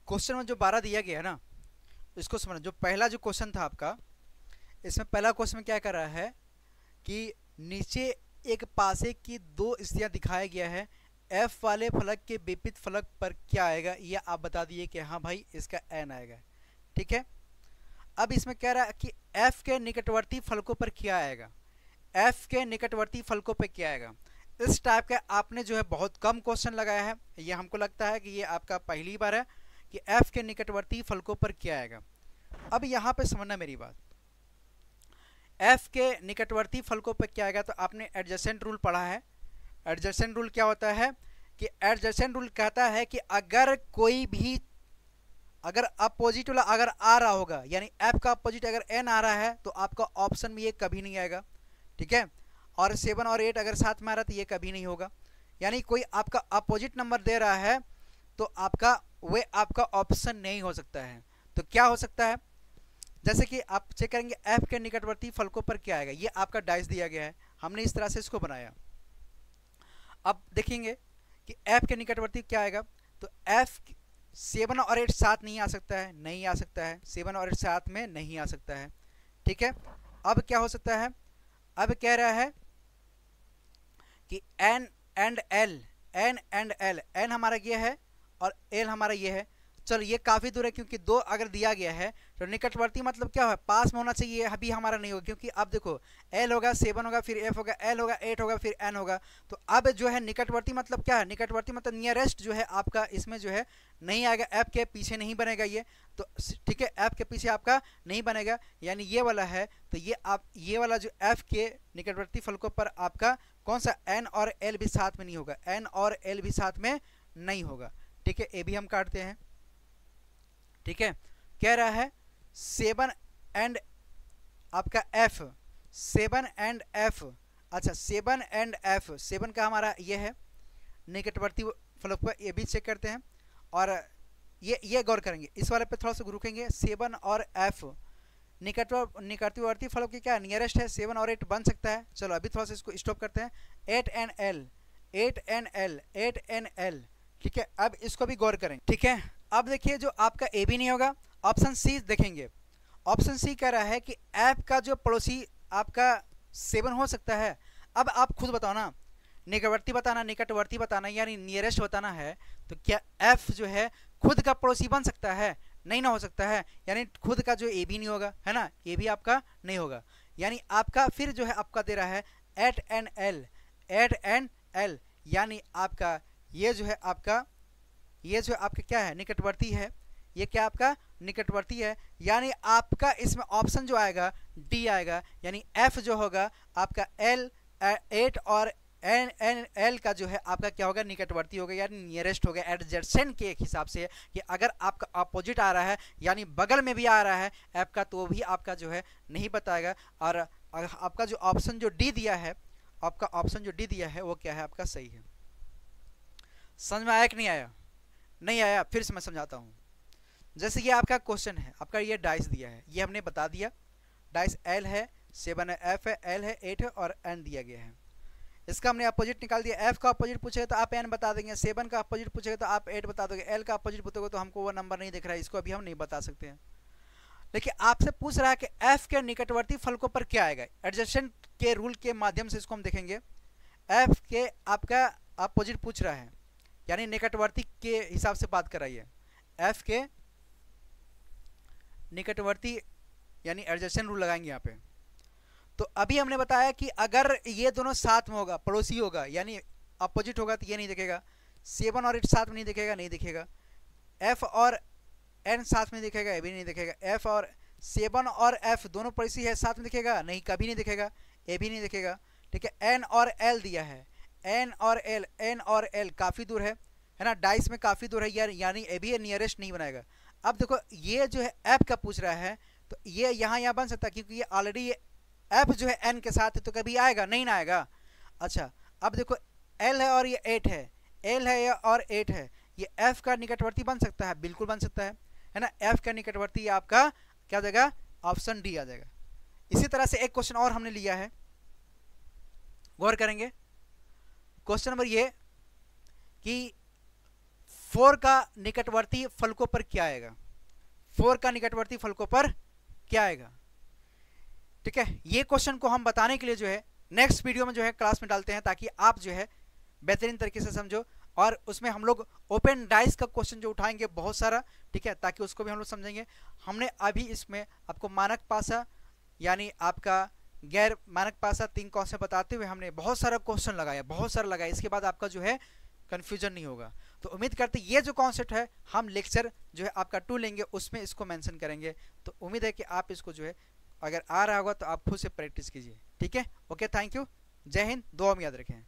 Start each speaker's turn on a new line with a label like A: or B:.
A: Question में जो 12 दिया गया है ना, इसको समझना। जो पहला जो क्वेश्चन था आपका, इसमें पहला क्वेश्चन में क्या कर रहा है कि नीचे एक पासे की दो स्थितियां दिखाया गया है, एफ वाले फलक के विपरीत फलक पर क्या आएगा, ये आप बता दिए कि हाँ भाई इसका एन आएगा। ठीक है, अब इसमें कह रहा है कि एफ के निकटवर्ती फलकों पर क्या आएगा, एफ के निकटवर्ती फलकों पर क्या आएगा। इस टाइप का आपने जो है बहुत कम क्वेश्चन लगाया है, ये हमको लगता है कि ये आपका पहली बार है कि एफ के निकटवर्ती फलकों पर क्या आएगा। अब यहाँ पे समझना मेरी बात, एफ के निकटवर्ती फलकों पर क्या आएगा, तो आपने एडजेसेंट रूल पढ़ा है। एडजेसेंट रूल क्या होता है कि एडजेसेंट रूल कहता है कि अगर कोई भी, अगर अपोजिट वाला अगर आ रहा होगा, यानी एफ का अपोजिट अगर एन आ रहा है, तो आपका ऑप्शन में ये कभी नहीं आएगा। ठीक है, और 7 और 8 अगर साथ में आ रहा है तो ये कभी नहीं होगा। यानी कोई आपका अपोजिट नंबर दे रहा है तो आपका वे आपका ऑप्शन नहीं हो सकता है। तो क्या हो सकता है, जैसे कि आप चेक करेंगे एफ के निकटवर्ती फलकों पर क्या आएगा। ये आपका डाइस दिया गया है, हमने इस तरह से इसको बनाया। अब देखेंगे कि एफ के निकटवर्ती क्या आएगा, तो एफ 7 और 8 साथ नहीं आ सकता है, नहीं आ सकता है, 7 और 8 साथ में नहीं आ सकता है। ठीक है, अब क्या हो सकता है, अब कह रहा है कि N and L, N and L, N हमारा ये है और एल हमारा ये है। चलो ये काफ़ी दूर है, क्योंकि दो अगर दिया गया है तो निकटवर्ती मतलब क्या है, पास में होना चाहिए, अभी हमारा नहीं होगा। क्योंकि अब देखो एल होगा 7 होगा फिर एफ होगा, एल होगा 8 होगा फिर एन होगा। तो अब जो है निकटवर्ती मतलब क्या है, निकटवर्ती मतलब नियरेस्ट जो है आपका इसमें जो है नहीं आएगा, एफ के पीछे नहीं बनेगा ये। तो ठीक है, एफ के पीछे आपका नहीं बनेगा, यानी ये वाला है। तो ये आप ये वाला जो एफ के निकटवर्ती फलकों पर आपका कौन सा, एन और एल भी साथ में नहीं होगा, एन और एल भी साथ में नहीं होगा। ठीक है, ए भी हम काटते हैं। ठीक है, कह रहा है 7 एंड आपका एफ, 7 एंड एफ। अच्छा 7 एंड एफ, 7 का हमारा ये है निकटवर्ती फलक पर, ये भी चेक करते हैं। और ये गौर करेंगे, इस वाले पे थोड़ा सा रुकेंगे। 7 और एफ निकटवर्ती फलक की क्या नियरेस्ट है, 7 और 8 बन सकता है। चलो अभी थोड़ा सा इसको स्टॉप करते हैं। 8 and L, 8 and L, 8 and L. ठीक है, अब इसको भी गौर करें। ठीक है, अब देखिए जो आपका ए भी नहीं होगा, ऑप्शन सी देखेंगे। ऑप्शन सी कह रहा है कि एफ का जो पड़ोसी आपका 7 हो सकता है। अब आप खुद बताओ ना, निकटवर्ती बताना, निकटवर्ती बताना यानी नियरेस्ट बताना है, तो क्या एफ जो है खुद का पड़ोसी बन सकता है, नहीं ना हो सकता है। यानी खुद का जो ए भी नहीं होगा, है ना, ए भी आपका नहीं होगा। यानी आपका फिर जो है आपका दे रहा है 8 एंड एल, 8 एंड एल, यानी आपका ये जो है आपका, ये जो आपका क्या है निकटवर्ती है, ये क्या आपका निकटवर्ती है। यानी आपका इसमें ऑप्शन जो आएगा डी आएगा, यानी एफ जो होगा आपका एल 8 और एन एन एल का जो है आपका क्या होगा निकटवर्ती होगा, यानी नियरेस्ट होगा एडजेसेंट के हिसाब से। कि अगर आपका अपोजिट आ रहा है यानी बगल में भी आ रहा है एफ का, तो भी आपका जो है नहीं बताएगा। और आपका जो ऑप्शन जो डी दिया है, आपका ऑप्शन जो डी दिया है वो क्या है आपका सही है। समझ में आया कि नहीं आया, नहीं आया फिर से मैं समझाता हूँ। जैसे ये आपका क्वेश्चन है, आपका ये डाइस दिया है, ये हमने बता दिया। डाइस एल है, 7 है, एफ है, एल है, 8 है और एन दिया गया है। इसका हमने अपोजिट निकाल दिया। एफ का अपोजिट पूछेगा तो आप एन बता देंगे, 7 का अपोजिट पूछेगा तो आप 8 बता दोगे, एल का अपोजिट पूछोगे तो हमको वो नंबर नहीं दिख रहा है, इसको अभी हम नहीं बता सकते हैं। लेकिन आपसे पूछ रहा है कि एफ के निकटवर्ती फलकों पर क्या आएगा। एडजेसेंट के रूल के माध्यम से इसको हम देखेंगे। एफ के आपका अपोजिट पूछ रहा है, यानी निकटवर्ती के हिसाब से बात कराइए। एफ के निकटवर्ती यानी एडजेसेंट रूल लगाएंगे यहाँ पे। तो अभी हमने बताया कि अगर ये दोनों साथ में होगा, पड़ोसी होगा यानी अपोजिट होगा, तो ये नहीं दिखेगा। 7 और 8 साथ में नहीं दिखेगा, नहीं दिखेगा। एफ और एन साथ में दिखेगा, ये भी नहीं दिखेगा। एफ और 7 और एफ दोनों पड़ोसी है, साथ में दिखेगा, नहीं कभी नहीं दिखेगा, ये भी नहीं दिखेगा। ठीक है, एन और एल दिया है, एन और एल, एन और एल काफ़ी दूर है ना, डाइस में काफ़ी दूर है यार, यानी ए भी नियरेस्ट नहीं बनाएगा। अब देखो ये जो है एफ का पूछ रहा है, तो ये यहाँ बन सकता है, क्योंकि ये ऑलरेडी ये एफ जो है एन के साथ है, तो कभी आएगा नहीं ना आएगा। अच्छा अब देखो एल है और ये 8 है, एल है और 8 है, ये एफ का निकटवर्ती बन सकता है, बिल्कुल बन सकता है ना। एफ का निकटवर्ती आपका क्या हो जाएगा, ऑप्शन डी आ जाएगा। इसी तरह से एक क्वेश्चन और हमने लिया है, गौर करेंगे। क्वेश्चन नंबर ये कि 4 का निकटवर्ती फलकों पर क्या आएगा, 4 का निकटवर्ती फलकों पर क्या आएगा। ठीक है, ये क्वेश्चन को हम बताने के लिए जो है नेक्स्ट वीडियो में जो है क्लास में डालते हैं, ताकि आप जो है बेहतरीन तरीके से समझो। और उसमें हम लोग ओपन डाइस का क्वेश्चन जो उठाएंगे बहुत सारा, ठीक है, ताकि उसको भी हम लोग समझेंगे। हमने अभी इसमें आपको मानक पासा यानी आपका गैर मानक पासा 3 कॉन्सेप्ट बताते हुए हमने बहुत सारा क्वेश्चन लगाया, बहुत सारा लगाया। इसके बाद आपका जो है कंफ्यूजन नहीं होगा। तो उम्मीद करते ये जो कॉन्सेप्ट है हम लेक्चर जो है आपका 2 लेंगे, उसमें इसको मेंशन करेंगे। तो उम्मीद है कि आप इसको जो है अगर आ रहा होगा तो आप खुद से प्रैक्टिस कीजिए। ठीक है, ओके, थैंक यू, जय हिंद, दुआ में याद रखें।